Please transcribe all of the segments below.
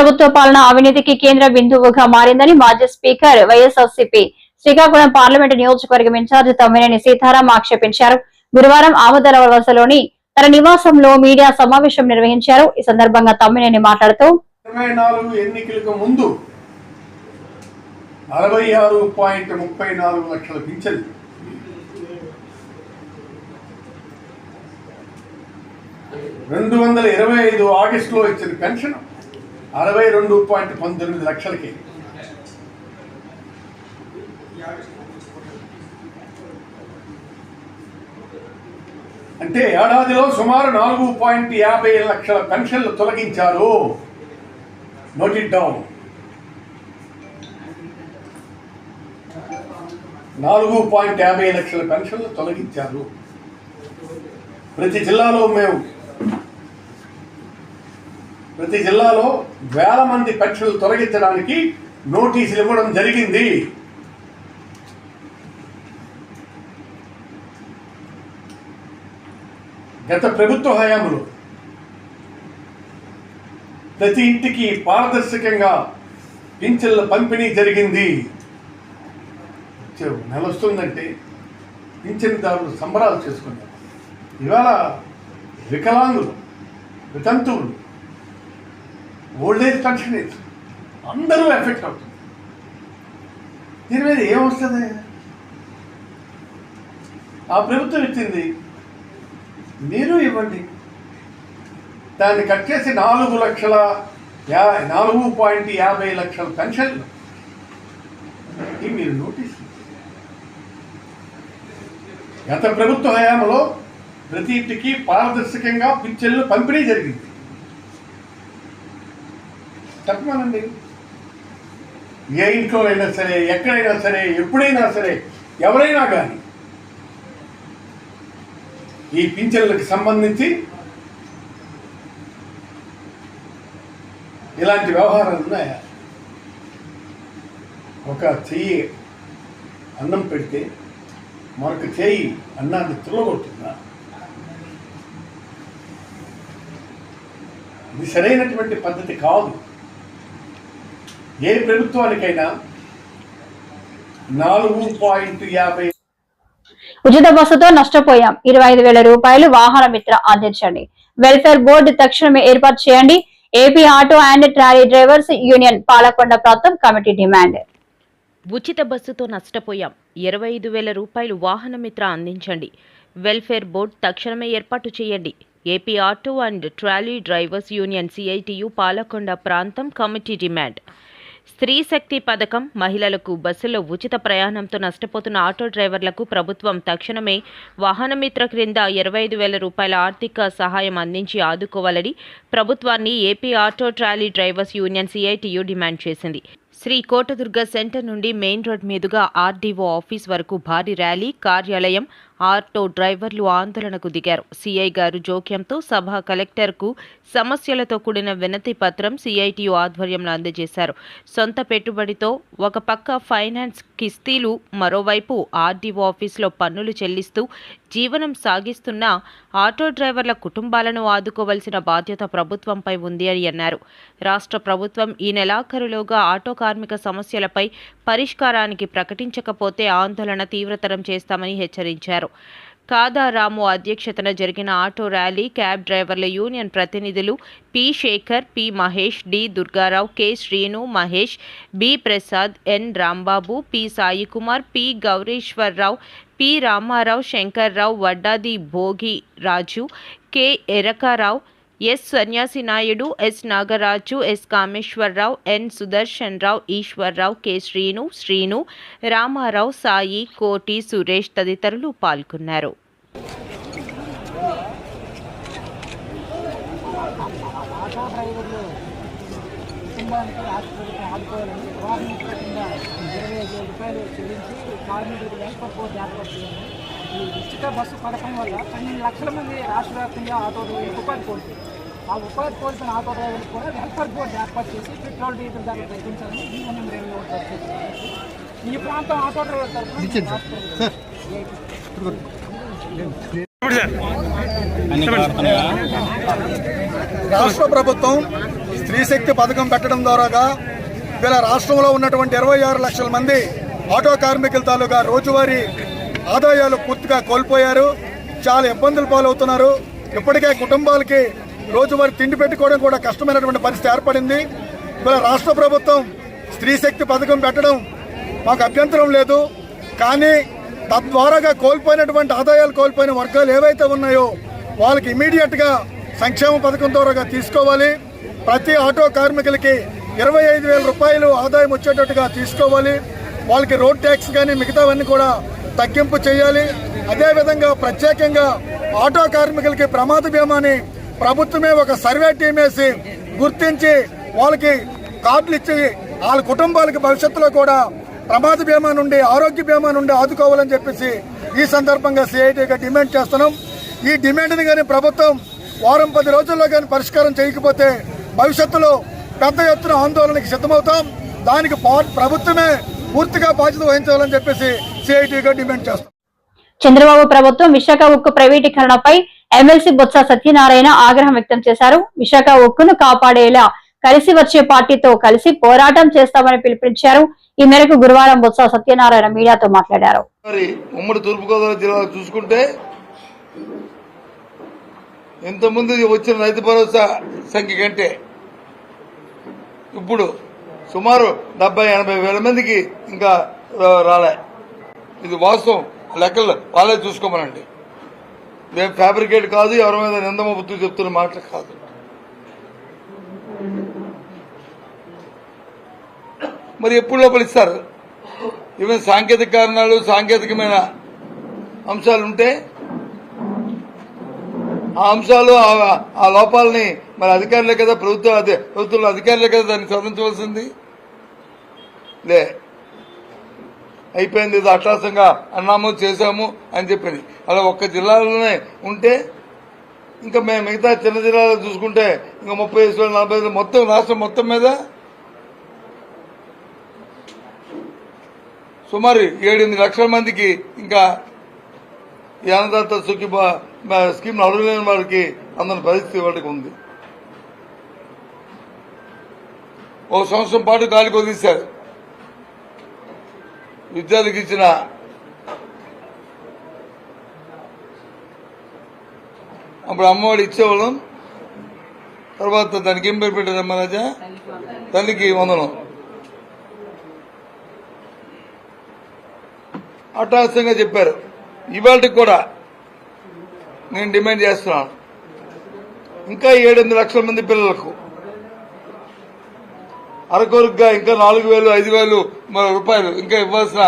ప్రభుత్వ పాలన అవినీతికి కేంద్ర బిందువుగా మారిందని మాజీ స్పీకర్ వైఎస్ఆర్సీపీ శ్రీకాకుళం పార్లమెంటు నియోజకవర్గం ఇన్ఛార్జి తమ్మినేని సీతారాం ఆక్షేపించారు. గురువారం ఆమదల వలసలోని తన నివాసంలో మీడియా సమావేశం నిర్వహించారు. ఈ సందర్భంగా తమ్మినేని మాట్లాడుతూ 24 ఎన్నికలకు ముందు 66.34 లక్షల పింఛన్లు, 225 ఆగస్టులో ఇచ్చిన పెన్షన్ 62.19 లక్షలకి. అంటే ఏడాదిలో సుమారు 4.50 లక్షల పెన్షన్లు తొలగించారు. Note it down. 4.50 లక్షల పెన్షన్లు తొలగించారు. ప్రతి జిల్లాలో వేల మంది పెన్షన్లు తొలగించడానికి నోటీసులు ఇవ్వడం జరిగింది. గత ప్రభుత్వ హయాంలో ప్రతి ఇంటికి పారదర్శకంగా పింఛన్ల పంపిణీ జరిగింది. నెల వస్తుందంటే పింఛన్దారులు సంబరాలు చేసుకున్నారు. ఇవాళ వికలాంగులు, వితంతువులు, ఓల్డేజ్ పెన్షనర్స్ అందరూ ఎఫెక్ట్ అవుతుంది. దీని మీద ఏమొస్తుంది? ఆ ప్రభుత్వం ఇచ్చింది, మీరు ఇవ్వండి. దాన్ని కట్ చేసి 4.50 లక్షల పెన్షన్లు మీరు నోటీస్. గత ప్రభుత్వ హయాంలో ప్రతి ఇంటికి పారదర్శకంగా పింఛన్లు పంపిణీ జరిగింది. చెప్పమనండి. ఏ ఇంట్లో అయినా సరే, ఎక్కడైనా సరే, ఎప్పుడైనా సరే, ఎవరైనా కానీ ఈ పింఛన్లకు సంబంధించి ఇలాంటి వ్యవహారాలు ఉన్నాయా? ఒక చెయ్యి అన్నం పెడితే మరొక చెయ్యి అన్నాన్ని తుల్లగొట్టిందా? ఇది సరైనటువంటి పద్ధతి కాదు. ఏ ప్రభుత్వానికైనా 4.50 ఉచిత బస్సుతో నష్టపోయాం, 25,000 రూపాయలు వాహన మిత్ర అందించండి. వెల్ఫేర్ బోర్డు తక్షణమే ఏర్పాటు చేయండి. AP auto and trolley drivers union Palakonda ప్రాంతం కమిటీ డిమాండ్. ఉచిత బస్సుతో నష్టపోయాం, 25,000 రూపాయలు వాహన మిత్ర అందించండి. వెల్ఫేర్ బోర్డు తక్షణమే ఏర్పాటు చేయండి. AP auto and trolley drivers union CITU Palakonda ప్రాంతం కమిటీ డిమాండ్. స్త్రీ శక్తి పథకం, మహిళలకు బస్సులో ఉచిత ప్రయాణంతో నష్టపోతున్న ఆటో డ్రైవర్లకు ప్రభుత్వం తక్షణమే వాహనమిత్ర క్రింద 25,000 రూపాయల ఆర్థిక సహాయం అందించి ఆదుకోవాలని ప్రభుత్వాన్ని AP auto trolley drivers union CITU demand చేసింది. శ్రీ కోటదుర్గ సెంటర్ నుండి మెయిన్ రోడ్ మీదుగా ఆర్డీఓ ఆఫీస్ వరకు భారీ ర్యాలీ, కార్యాలయం, ఆటో డ్రైవర్లు ఆందోళనకు దిగారు. సిఐ గారు జోక్యంతో సభ కలెక్టర్కు సమస్యలతో కూడిన వినతి పత్రం సిఐటియు ఆధ్వర్యంలో అందజేశారు. సొంత పెట్టుబడితో ఒక పక్క ఫైనాన్స్ కిస్తీలు, మరోవైపు ఆర్డీఓ ఆఫీసులో పన్నులు చెల్లిస్తూ జీవనం సాగిస్తున్న ఆటో డ్రైవర్ల కుటుంబాలను ఆదుకోవాల్సిన బాధ్యత ప్రభుత్వంపై ఉంది అని అన్నారు. రాష్ట్ర ప్రభుత్వం ఈ నెలాఖరులోగా ఆటో కార్మిక సమస్యలపై పరిష్కారానికి ప్రకటించకపోతే ఆందోళన తీవ్రతరం చేస్తామని హెచ్చరించారు. కాదారాము అధ్యక్షతన జరిగిన ఆటో ర్యాలీ క్యాబ్ డ్రైవర్ల యూనియన్ ప్రతినిధులు P Shekhar, P Mahesh, D Durgarao, K Srinu, Mahesh, B Prasad, N Rambabu, P Saikumar, P Gowriswararao, P Ramarao, Shankarrao, Vaddadi Bhogi Raju, K Erakarao, S Sanyasi Naidu, S Nagaraju, S Kameswararao, N Sudarshan Rao, Eshwarrao, K Srinu, Ramarao, Sai, Koti, Suresh తదితరులు పాల్గొన్నారు. ఈ ఉచిత బస్సు పథకం వల్ల 12 లక్షల మంది రాష్ట్ర వ్యాప్తంగా ఆటో డ్రైవర్లకు ఉపాధి కోల్పోయింది. ఆ ఉపాధి కోల్పోయిన ఆటో డ్రైవర్లకు కూడా వెల్ఫేర్ బోర్డు ఏర్పాటు చేసి పెట్రోల్, డీజిల్ ధరలు తగ్గించాలని యూనియన్ రైల్వే ఈ ప్రాంతం ఆటో డ్రైవర్ తరఫున రాష్ట్ర ప్రభుత్వం స్త్రీశక్తి పథకం పెట్టడం ద్వారాగా వీళ్ళ రాష్ట్రంలో ఉన్నటువంటి 26 లక్షల మంది ఆటో కార్మికుల తాలూకా రోజువారీ ఆదాయాలు పూర్తిగా కోల్పోయారు. చాలా ఇబ్బందులు పాలవుతున్నారు. ఇప్పటికే కుటుంబాలకి రోజువారీ తిండి పెట్టుకోవడం కూడా కష్టమైనటువంటి పరిస్థితి ఏర్పడింది. వీళ్ళ రాష్ట్ర ప్రభుత్వం స్త్రీశక్తి పథకం పెట్టడం మాకు అభ్యంతరం లేదు. కానీ తద్వారాగా కోల్పోయినటువంటి ఆదాయాలు కోల్పోయిన వర్గాలు ఏవైతే ఉన్నాయో వాళ్ళకి ఇమీడియట్గా సంక్షేమ పథకం ద్వారా తీసుకోవాలి. ప్రతి ఆటో కార్మికులకి 25,000 రూపాయలు ఆదాయం వచ్చేటట్టుగా తీసుకోవాలి. వాళ్ళకి రోడ్ ట్యాక్స్ కానీ మిగతావన్నీ కూడా తగ్గింపు చేయాలి. అదేవిధంగా ప్రత్యేకంగా ఆటో కార్మికులకి ప్రమాద బీమాని ప్రభుత్వమే ఒక సర్వే టీం వేసి గుర్తించి వాళ్ళకి కార్డులు ఇచ్చి వాళ్ళ కుటుంబాలకి భవిష్యత్తులో కూడా ప్రమాద బీమా నుండి ఆరోగ్య బీమా నుండి ఆదుకోవాలని చెప్పేసి ఈ సందర్భంగా సిఐటిగా డిమాండ్ చేస్తున్నాం. ఈ డిమాండ్ని కానీ ప్రభుత్వం వారం 10 రోజుల్లో కానీ పరిష్కారం చేయకపోతే భవిష్యత్తులో పెద్ద ఎత్తున ఆందోళనకి సిద్ధమవుతాం. దానికి ప్రభుత్వమే పూర్తిగా బాధ్యత వహించాలని చెప్పేసి సిఐటిగా డిమాండ్ చేస్తాం. చంద్రబాబు ప్రభుత్వం విశాఖ ఉక్కు ప్రైవేటీకరణపై ఎమ్మెల్సీ బొత్స సత్యనారాయణ ఆగ్రహం వ్యక్తం చేశారు. విశాఖ ఉక్కును కాపాడేలా కలిసి వచ్చే పార్టీతో కలిసి పోరాటం చేస్తామని పిలుపునిచ్చారు. ఈ మేరకు గురువారం బొత్స సత్యనారాయణ మీడియాతో మాట్లాడారు. ఉమ్మడి తూర్పుగోదావరి జిల్లాలో చూసుకుంటే ఇంతకుముందు వచ్చిన రైతు భరోసా సంఖ్య కంటే ఇప్పుడు సుమారు 70-80 వేల మందికి ఇంకా రాలే. ఇది వాస్తవం. లెక్కలు వాళ్ళే చూసుకోమనండి. ఇదేం ఫ్యాబ్రికేట్ కాదు, ఎవరి మీద నిందమొప్పుతూ చెప్తున్న మాటలు కాదు. మరి ఎప్పుడు లోపల ఇస్తారు? ఈవెన్ సాంకేతిక కారణాలు, సాంకేతికమైన అంశాలు ఉంటే ఆ అంశాలు ఆ లోపాలని మరి అధికారులే కదా, ప్రభుత్వంలో అధికారులే కదా దాన్ని సవరించవలసింది. లే అయిపోయింది, ఇది అట్రాసంగా అన్నాము చేశాము అని చెప్పింది. అలా ఒక్క జిల్లాలోనే ఉంటే ఇంకా మేము మిగతా చిన్న జిల్లాలో చూసుకుంటే ఇంకా 35,000-40,000 మొత్తం రాష్ట్రం మొత్తం మీద సుమారు 7-8 లక్షల మందికి ఇంకా ఈ అన్నదాత స్కీమ్ అర్హులైన వారికి అందరి పరిస్థితి వాటికి ఉంది. ఓ సంవత్సరం పాటు గాలికి వదిలేశారు. విద్యార్థికి ఇచ్చిన అప్పుడు అమ్మఒడి ఇచ్చేవాళ్ళం. తర్వాత దానికి ఏం పేరు పెట్టారు మహారాజా? తల్లికి వందనం. అట్టహాసంగా చెప్పారు. ఇవాళకి కూడా నేను డిమాండ్ చేస్తున్నాను, ఇంకా 7-8 లక్షల మంది పిల్లలకు అరకొరుగ్గా ఇంకా 4,000-5,000 రూపాయలు ఇంకా ఇవ్వాల్సిన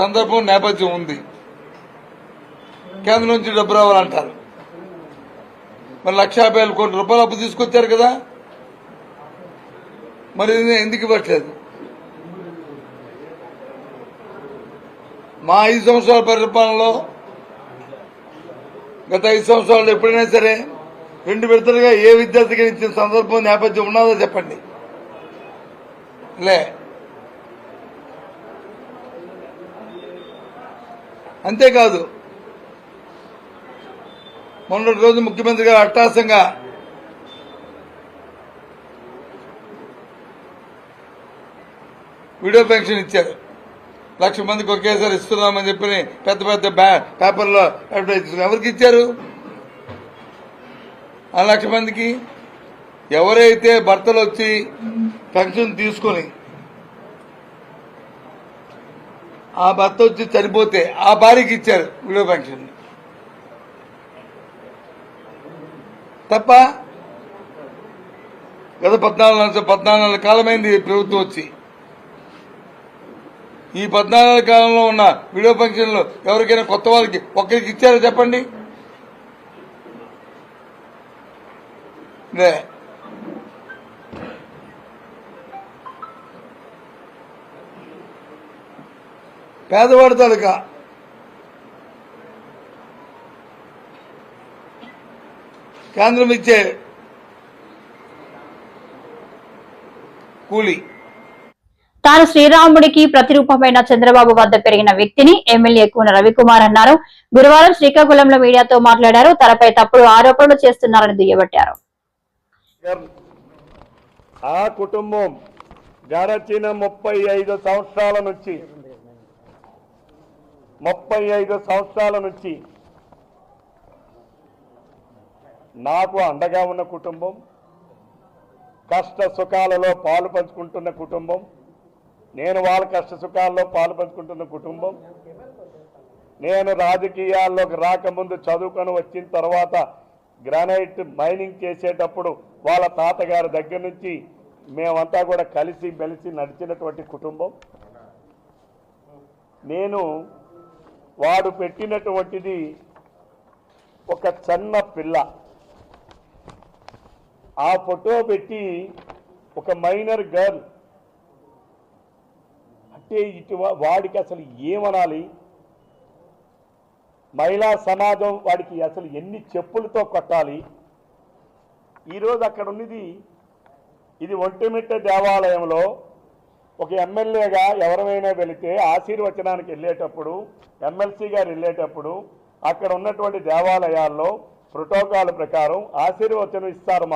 సందర్భం నేపథ్యం ఉంది. కేంద్రం నుంచి డబ్బు రావాలంటారు. మరి 1,50,000 కోట్ల రూపాయలు అప్పు తీసుకొచ్చారు కదా, మరి ఎందుకు ఇవ్వట్లేదు? మా 5 సంవత్సరాల పరిపాలనలో గత 5 సంవత్సరాలు ఎప్పుడైనా సరే 2 విడతలుగా ఏ విద్యార్థికి ఇచ్చిన సందర్భం నేపథ్యం ఉన్నదో చెప్పండి. లే అంతేకాదు, మొన్నటి రోజు ముఖ్యమంత్రి గారు అట్టహాసంగా వీడియో పెన్షన్ ఇచ్చారు. 1,00,000 మందికి ఒకేసారి ఇస్తున్నామని చెప్పి పెద్ద పెద్ద పేపర్లో అడ్వర్టైజ్. ఎవరికి ఇచ్చారు? 1,00,000 మందికి. ఎవరైతే భర్తలు వచ్చి పెన్షన్ తీసుకొని ఆ భర్త వచ్చి చనిపోతే ఆ భార్యకి ఇచ్చారు వీడియో పెన్షన్ తప్ప. గత 14 కాలమైంది ప్రభుత్వం వచ్చి. ఈ 14 కాలంలో ఉన్న వీడియో పెన్షన్లు ఎవరికైనా కొత్త వాళ్ళకి ఒక్కరికి ఇచ్చారో చెప్పండి. లే పేదవాడి తాలూకా కేంద్రం ఇచ్చే కూలీ. తాను శ్రీరాముడికి ప్రతిరూపమైన చంద్రబాబు వద్ద పెరిగిన వ్యక్తిని ఎమ్మెల్యే కూన రవికుమార్ అన్నారు. గురువారం శ్రీకాకుళంలో మీడియాతో మాట్లాడారు. తనపై తప్పుడు ఆరోపణలు చేస్తున్నారని దుయ్యబట్టారు. ఆ కుటుంబం గడచిన 35 సంవత్సరాల నుంచి నాకు అండగా ఉన్న కుటుంబం, కష్ట సుఖాలలో పాలు పంచుకుంటున్న కుటుంబం, నేను వాళ్ళ కష్ట సుఖాల్లో పాలు పంచుకుంటున్న కుటుంబం. నేను రాజకీయాల్లోకి రాకముందు చదువుకొని వచ్చిన తర్వాత గ్రానైట్ మైనింగ్ చేసేటప్పుడు వాళ్ళ తాతగారి దగ్గర నుంచి మేమంతా కూడా కలిసి మెలిసి నడిచినటువంటి కుటుంబం. నేను వాడు పెట్టినటువంటిది ఒక చిన్న పిల్ల, ఆ ఫోటో పెట్టి ఒక మైనర్ గర్ల్ అంటే వాడికి అసలు ఏమనాలి? మహిళా సమాజం వాడికి అసలు ఎన్ని చెప్పులతో కొట్టాలి? ఈరోజు అక్కడ ఉన్నది ఇది ఒంటిమిట్ట దేవాలయంలో ఒక ఎమ్మెల్యేగా ఎవరైనా వెళితే ఆశీర్వచనానికి వెళ్ళేటప్పుడు, ఎమ్మెల్సీ గారు వెళ్ళేటప్పుడు అక్కడ ఉన్నటువంటి దేవాలయాల్లో ప్రోటోకాల్ ప్రకారం ఆశీర్వచనం ఇస్తారు.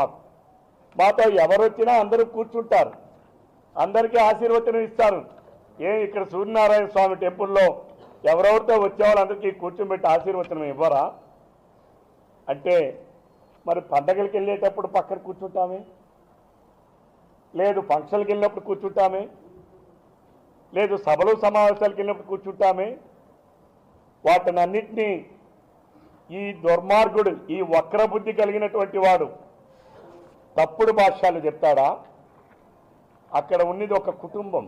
మాతో ఎవరు వచ్చినా అందరూ కూర్చుంటారు, అందరికీ ఆశీర్వచనం ఇస్తారు. ఇక్కడ సూర్యనారాయణ స్వామి టెంపుల్లో ఎవరెవరితో వచ్చే వాళ్ళందరికీ కూర్చోబెట్టి ఆశీర్వచనం ఇవ్వరా? అంటే మరి పండగలకు వెళ్ళేటప్పుడు పక్కన కూర్చుంటామే, లేదు ఫంక్షన్కి వెళ్ళినప్పుడు కూర్చుంటామే, లేదు సభలు సమావేశాలకు వెళ్ళినప్పుడు కూర్చుంటామే. వాటినన్నింటినీ ఈ దుర్మార్గుడు, ఈ వక్రబుద్ధి కలిగినటువంటి వాడు తప్పుడు భాష్యాలు చెప్తాడా? అక్కడ ఉన్నది ఒక కుటుంబం.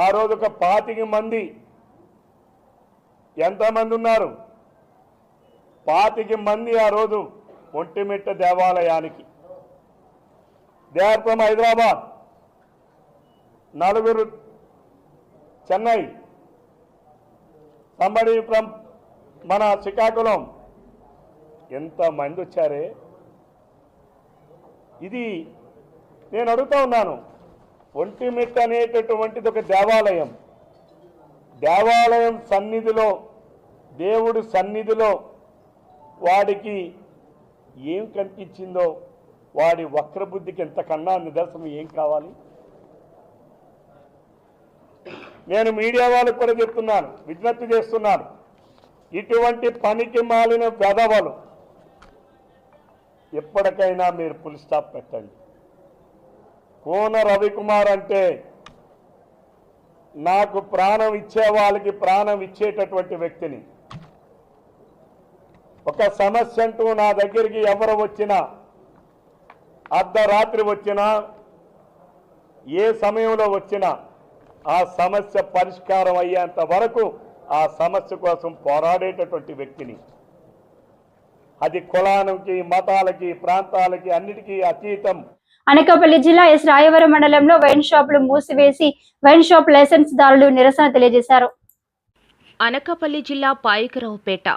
ఆ రోజు ఒక 25 మంది, ఎంతమంది ఉన్నారు? 25 మంది ఆ రోజు ఒంటిమిట్ట దేవాలయానికి. They are from Hyderabad, 4 Chennai, somebody from మన శ్రీకాకుళం. ఎంతమంది వచ్చారే? ఇది నేను అడుగుతా ఉన్నాను. ఒంటిమిట్ట అనేటటువంటిది ఒక దేవాలయం. దేవాలయం సన్నిధిలో, దేవుడి సన్నిధిలో వాడికి ఏం కనిపించిందో, వాడి వక్రబుద్ధికి ఎంతకన్నా నిదర్శనం ఏం కావాలి? నేను మీడియా వాళ్ళకు కూడా చెప్తున్నాను, విజ్ఞప్తి చేస్తున్నాను, ఇటువంటి పనికి మాలిన వెధవలు ఎప్పటికైనా మీరు ఫుల్ స్టాప్ పెట్టండి. కోన రవికుమార్ అంటే నాకు ప్రాణం ఇచ్చే వాళ్ళకి ప్రాణం ఇచ్చేటటువంటి వ్యక్తిని. ఒక సమస్య అంటూ నా దగ్గరికి ఎవరు వచ్చినా, అర్ధరాత్రి వచ్చినా, ఏ సమయంలో వచ్చినా ఆ సమస్య పరిష్కారం అయ్యేంత వరకు ఆ సమస్య కోసం పోరాడేటటువంటి వ్యక్తిని. అది కులానికి, మతాలకి, ప్రాంతాలకి అన్నిటికీ అతీతం. అనకాపల్లి జిల్లా ఎస్ రాయవరం మండలంలో వైన్ షాపులు మూసివేసి వైన్ షాప్ లైసెన్స్ దారులు నిరసన తెలియజేశారు. అనకాపల్లి జిల్లా పాయకరావుపేట.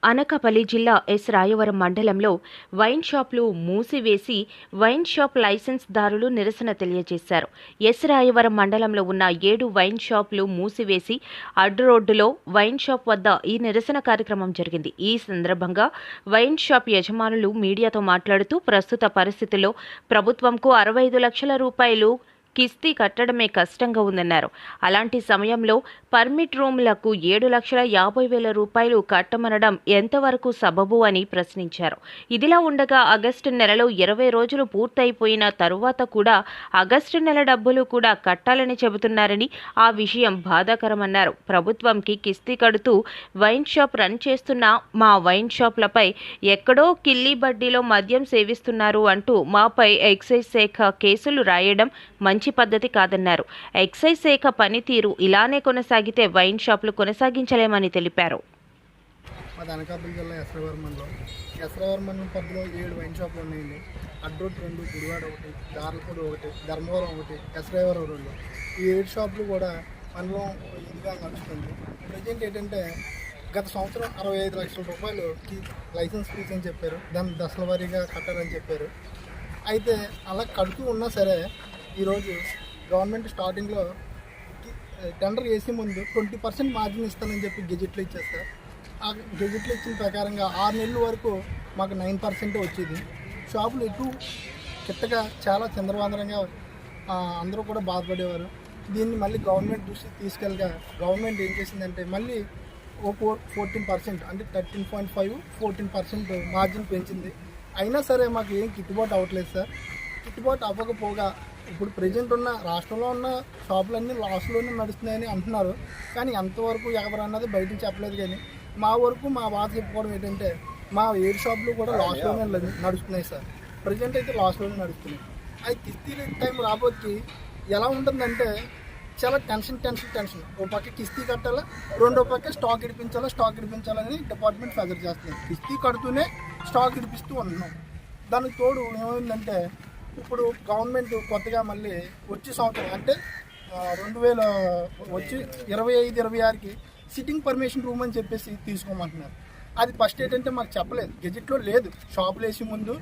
అనకాపల్లి జిల్లా ఎస్ రాయవరం మండలంలో వైన్ షాపులు మూసివేసి వైన్ షాప్ లైసెన్స్ దారులు నిరసన తెలియజేశారు. ఎస్ రాయవరం మండలంలో ఉన్న 7 వైన్ షాపులు మూసివేసి అడ్డు రోడ్డులో వైన్ షాప్ వద్ద ఈ నిరసన కార్యక్రమం జరిగింది. ఈ సందర్భంగా వైన్ షాప్ యజమానులు మీడియాతో మాట్లాడుతూ ప్రస్తుత పరిస్థితుల్లో ప్రభుత్వంకు 65 లక్షల రూపాయలు కిస్తీ కట్టడమే కష్టంగా ఉందన్నారు. అలాంటి సమయంలో పర్మిట్ రూమ్లకు 7,50,000 రూపాయలు కట్టమనడం ఎంతవరకు సబబు అని ప్రశ్నించారు. ఇదిలా ఉండగా ఆగస్టు నెలలో 20 రోజులు పూర్తయిపోయిన తరువాత కూడా ఆగస్టు నెల డబ్బులు కూడా కట్టాలని చెబుతున్నారని, ఆ విషయం బాధాకరమన్నారు. ప్రభుత్వంకి కిస్తీ కడుతూ వైన్ షాప్ రన్ చేస్తున్న మా వైన్ షాప్లపై ఎక్కడో కిల్లి బడ్డీలో మద్యం సేవిస్తున్నారు అంటూ మాపై ఎక్సైజ్ శాఖ కేసులు రాయడం మంచి పద్ధతి కాదన్నారు. ఎక్సైజ్ శాఖ పనితీరు ఇలానే కొనసాగితే వైన్ షాపులు కొనసాగించలేమని తెలిపారు. మాది అనకాపల్లి జిల్లా ఎస్రావరం మండలం పరిధిలో 7 వైన్ షాపులు ఉన్నాయండి. అడ్రోడ్ 2, గుడివాడ 1, దార్లపూడి 1, ధర్మవరం 1, ఎస్రావరం 2. ఈ 7 షాపులు కూడా మండలం ఇదిగా నడుస్తుంది. ప్రజెంట్ ఏంటంటే గత సంవత్సరం 65 లక్షల రూపాయలు లైసెన్స్ ఫీజు అని చెప్పారు. దాన్ని దశల వారీగా కట్టాలని చెప్పారు. అయితే అలా కడుతూ ఉన్నా సరే ఈరోజు గవర్నమెంట్ స్టార్టింగ్లో టెండర్ వేసే ముందు 20% మార్జిన్ ఇస్తానని చెప్పి గెజెట్లో ఇచ్చేస్తారు. ఆ గెజెట్లో ఇచ్చిన ప్రకారంగా 6 నెలల వరకు మాకు 9% వచ్చేది. షాపులు ఎటు కిట్టగా చాలా చంద్రవందరంగా అందరూ కూడా బాధపడేవారు. దీన్ని మళ్ళీ గవర్నమెంట్ దృష్టికి తీసుకెళ్ళగా గవర్నమెంట్ ఏం చేసిందంటే మళ్ళీ ఓ 14% అంటే 13.5 14% మార్జిన్ పెంచింది. అయినా సరే మాకు ఏం గిట్టుబాటు అవ్వట్లేదు సార్. గిట్టుబాటు అవ్వకపోగా ఇప్పుడు ప్రజెంట్ ఉన్న రాష్ట్రంలో ఉన్న షాపులన్నీ లాస్లోనే నడుస్తున్నాయని అంటున్నారు. కానీ ఎంతవరకు ఎవరు అన్నది బయటకు చెప్పలేదు. కానీ మా వరకు మా బాధ చెప్పుకోవడం ఏంటంటే మా 7 షాపులు కూడా లాస్లోనే నడుస్తున్నాయి సార్. ప్రజెంట్ అయితే లాస్లోనే నడుస్తున్నాయి. అది కిస్తీ టైం రాబోతుకి ఎలా ఉంటుందంటే చాలా టెన్షన్. ఓ పక్క కిస్తీ కట్టాలా, రెండో పక్క స్టాక్ ఇడిపించాలని డిపార్ట్మెంట్ ఫెజర్ చేస్తుంది. కిస్తీ కడుతూనే స్టాక్ ఇడిపిస్తూ ఉంటున్నాం. దానికి తోడు ఏమైందంటే ఇప్పుడు గవర్నమెంట్ కొత్తగా మళ్ళీ వచ్చే సంవత్సరం అంటే 2000 వచ్చి 25-26కి సిట్టింగ్ పర్మిషన్ రూమ్ అని చెప్పేసి తీసుకోమంటున్నారు. అది ఫస్ట్ ఏంటంటే మాకు చెప్పలేదు, గెజిట్లో లేదు. షాపులు వేసి ముందు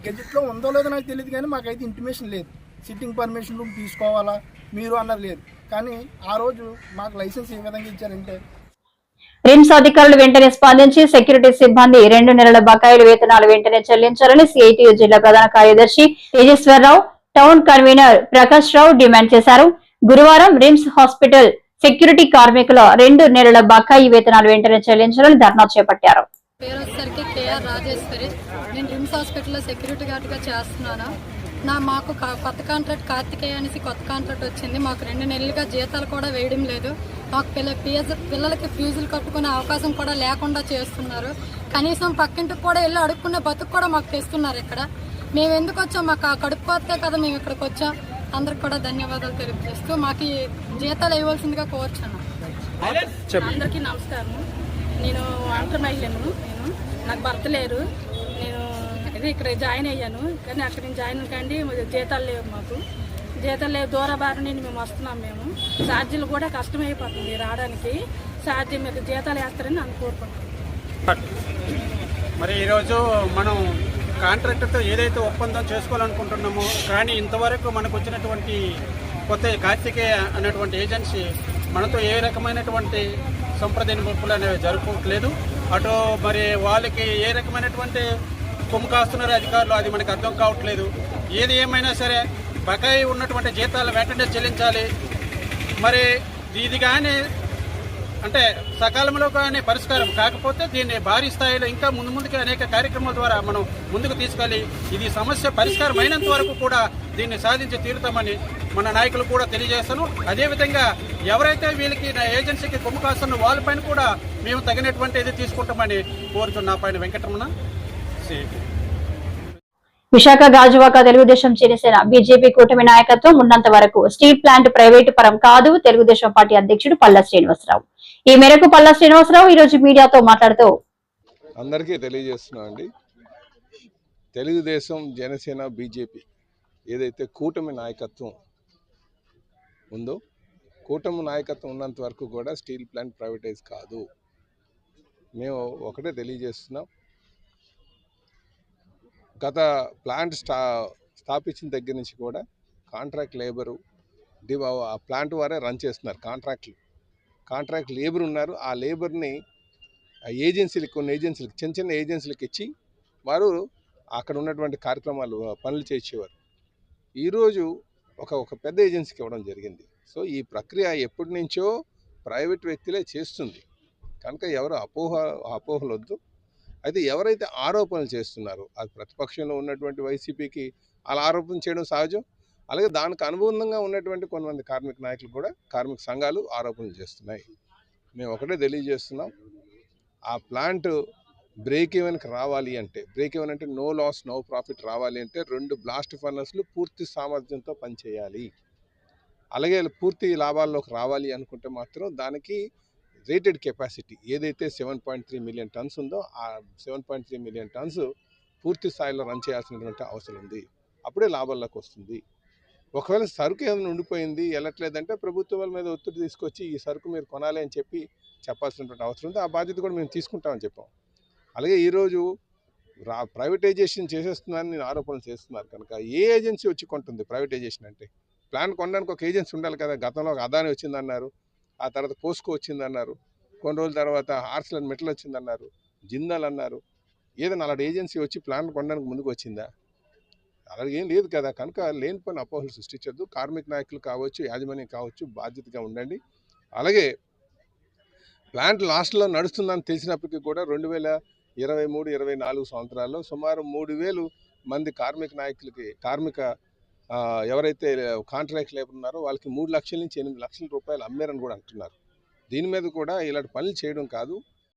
గెజిట్లో ఉందో లేదో నాకు తెలియదు, కానీ మాకైతే ఇంటిమేషన్ లేదు. సిట్టింగ్ పర్మిషన్ రూమ్ తీసుకోవాలా మీరు అన్నది లేదు. కానీ ఆ రోజు మాకు లైసెన్స్ ఏ విధంగా ఇచ్చారంటే రిమ్స్ అధికారులు వెంటనే స్పందించి సెక్యూరిటీ సిబ్బంది 2 నెలల బకాయిల వేతనాలు వెంటనే చెల్లించాలని సిఐటియు జిల్లా ప్రధాన కార్యదర్శి తేజేశ్వరరావు, టౌన్ కన్వీనర్ ప్రకాష్ రావు డిమాండ్ చేశారు. గురువారం రిమ్స్ హాస్పిటల్ సెక్యూరిటీ కార్మికుల 2 నెలల బకాయి వేతనాలు వెంటనే చెల్లించాలని ధర్నా చేపట్టారు. పేరు వచ్చేసరికి కేఆర్ రాజేశ్వరి. నేను రిమ్స్ హాస్పిటల్లో సెక్యూరిటీ గార్డ్గా చేస్తున్నాను. మాకు కొత్త కాంట్రాక్ట్ కార్తికేయ అనేసి కొత్త కాంట్రాక్ట్ వచ్చింది. మాకు 2 నెలలుగా జీతాలు కూడా వేయడం లేదు. మాకు పిల్లలకి ఫీజులు కట్టుకునే అవకాశం కూడా లేకుండా చేస్తున్నారు. కనీసం పక్కింటికి కూడా వెళ్ళి అడుక్కునే బతుకు కూడా మాకు తెస్తున్నారు. ఇక్కడ మేము ఎందుకు వచ్చాం? మాకు ఆ కడుపు కోతే కదా మేము ఇక్కడికి వచ్చాం. అందరికి కూడా ధన్యవాదాలు తెలియజేస్తూ మాకు ఈ జీతాలు ఇవ్వాల్సిందిగా కోరుచున్నాం. అందరికీ నమస్కారం. నేను ఒంటరి మహిళను. నాకు భర్త లేరు. నేను ఇక్కడ జాయిన్ అయ్యాను, కానీ అక్కడ నేను జాయిన్ కండి జీతాలు లేవు. మాకు జీతాలు లేవు. దూర బారి నుండి మేము వస్తున్నాం. మేము ఛార్జీలు కూడా కష్టమైపోతుంది రావడానికి. ఛార్జీ మీకు జీతాలు వేస్తారని నేను కోరుకుంటున్నాను. మరి ఈరోజు మనం కాంట్రాక్టర్తో ఏదైతే ఒప్పందం చేసుకోవాలనుకుంటున్నామో, కానీ ఇంతవరకు మనకు వచ్చినటువంటి కొత్త కార్తికేయ అనేటువంటి ఏజెన్సీ మనతో ఏ రకమైనటువంటి సంప్రదింపులు అనేవి జరుపుకోవట్లేదు. అటు మరి వాళ్ళకి ఏ రకమైనటువంటి కొమ్ము కాస్తున్నారు అధికారులు, అది మనకు అర్థం కావట్లేదు. ఏది ఏమైనా సరే బకాయి ఉన్నటువంటి జీతాలు వెంటనే చెల్లించాలి. మరి ఇది కానీ అంటే సకాలంలో కానీ పరిష్కారం కాకపోతే దీన్ని భారీ స్థాయిలో ఇంకా ముందుకు అనేక కార్యక్రమాల ద్వారా మనం ముందుకు తీసుకెళ్ళి ఇది సమస్య పరిష్కారం అయినంత వరకు కూడా దీన్ని సాధించి తీరుతామని మన నాయకులు కూడా తెలియజేస్తాను. అదేవిధంగా ఎవరైతే వీళ్ళకి ఏజెన్సీకి కొమ్ము కాస్తున్న వాళ్ళపైన కూడా మేము తగినటువంటి ఇది తీసుకుంటామని కోరుతున్నా. పైన వెంకటరమణ. విశాఖ గాజువాక తెలుగుదేశం జనసేన బీజేపీ కూటమి నాయకత్వం ఉన్నంత వరకు స్టీల్ ప్లాంట్ ప్రైవేటు పరం కాదు తెలుగుదేశం పార్టీ అధ్యక్షుడు పల్లా శ్రీనివాసరావు. ఈ మేరకు పల్లా శ్రీనివాసరావు ఈ రోజు మీడియాతో మాట్లాడుతూ అందరికీ తెలియజేస్తున్నామండి, తెలుగుదేశం జనసేన బీజేపీ ఏదైతే కూటమి నాయకత్వం ఉందో, కూటమి నాయకత్వం ఉన్నంత వరకు కూడా స్టీల్ ప్లాంట్ ప్రైవేటైజ్ కాదు. మేము ఒకటే తెలియజేస్తున్నాం, గత ప్లాంట్ స్థాపించిన దగ్గర నుంచి కూడా కాంట్రాక్ట్ లేబరు ఆ ప్లాంట్ వారే రన్ చేస్తున్నారు. కాంట్రాక్ట్ లేబర్ ఉన్నారు. ఆ లేబర్ని ఏజెన్సీలకు, కొన్ని ఏజెన్సీలకు, చిన్న ఏజెన్సీలకు ఇచ్చి వారు అక్కడ ఉన్నటువంటి కార్యక్రమాలు పనులు చేసేవారు. ఈరోజు ఒక పెద్ద ఏజెన్సీకి ఇవ్వడం జరిగింది. సో ఈ ప్రక్రియ ఎప్పటి నుంచో ప్రైవేట్ వ్యక్తులే చేస్తుంది కనుక ఎవరు అపోహలు వద్దు. అయితే ఎవరైతే ఆరోపణలు చేస్తున్నారో అది ప్రతిపక్షంలో ఉన్నటువంటి వైసీపీకి అలా ఆరోపణ చేయడం సహజం. అలాగే దానికి అనుబంధంగా ఉన్నటువంటి కొంతమంది కార్మిక నాయకులు కూడా, కార్మిక సంఘాలు ఆరోపణలు చేస్తున్నాయి. మేము ఒకటే తెలియజేస్తున్నాం, ఆ ప్లాంట్ బ్రేక్ ఈవెన్కి రావాలి అంటే, బ్రేక్ ఈవెన్ అంటే నో లాస్ నో ప్రాఫిట్ రావాలి అంటే 2 బ్లాస్ట్ ఫర్నెస్లు పూర్తి సామర్థ్యంతో పనిచేయాలి. అలాగే పూర్తి లాభాల్లోకి రావాలి అనుకుంటే మాత్రం దానికి రేటెడ్ కెపాసిటీ ఏదైతే 7.3 మిలియన్ టన్స్ ఉందో ఆ 7.3 మిలియన్ టన్స్ పూర్తి స్థాయిలో రన్ చేయాల్సినటువంటి అవసరం ఉంది. అప్పుడే లాభాల్లోకి వస్తుంది. ఒకవేళ సరుకు ఏమైనా ఉండిపోయింది, వెళ్ళట్లేదంటే ప్రభుత్వాల మీద ఒత్తిడి తీసుకొచ్చి ఈ సరుకు మీరు కొనాలి అని చెప్పాల్సినటువంటి అవసరం ఉంది. ఆ బాధ్యత కూడా మేము తీసుకుంటామని చెప్పాం. అలాగే ఈరోజు ప్రైవేటైజేషన్ చేసేస్తున్నారని నేను ఆరోపణలు చేస్తున్నారు కనుక ఏ ఏజెన్సీ వచ్చి కొంటుంది ప్రైవేటైజేషన్ అంటే? ప్లాన్ కొనడానికి ఒక ఏజెన్సీ ఉండాలి కదా. గతంలో ఒక అదాని వచ్చిందన్నారు, ఆ తర్వాత పోస్కో వచ్చిందన్నారు, కొన్ని రోజుల తర్వాత ఆర్సెలర్ మెటల్ వచ్చిందన్నారు, జిందాల్ అన్నారు. ఏదైనా అలాంటి ఏజెన్సీ వచ్చి ప్లాన్ కొనడానికి ముందుకు వచ్చిందా? అలాగే ఏం లేదు కదా, కనుక లేని పని అపోహలు సృష్టించద్దు. కార్మిక నాయకులు కావచ్చు, యాజమాన్యం కావచ్చు, బాధ్యతగా ఉండండి. అలాగే ప్లాంట్ లాస్ట్లో నడుస్తుందని తెలిసినప్పటికీ కూడా 2023-24 సంవత్సరాల్లో సుమారు 3,000 మంది కార్మిక నాయకులకి ఎవరైతే కాంట్రాక్ట్ లేబర్ ఉన్నారో వాళ్ళకి 3 లక్షల నుంచి 8 లక్షల రూపాయలు అమ్మారని కూడా అంటున్నారు. దీని మీద కూడా ఇలాంటి పనులు చేయడం కాదు.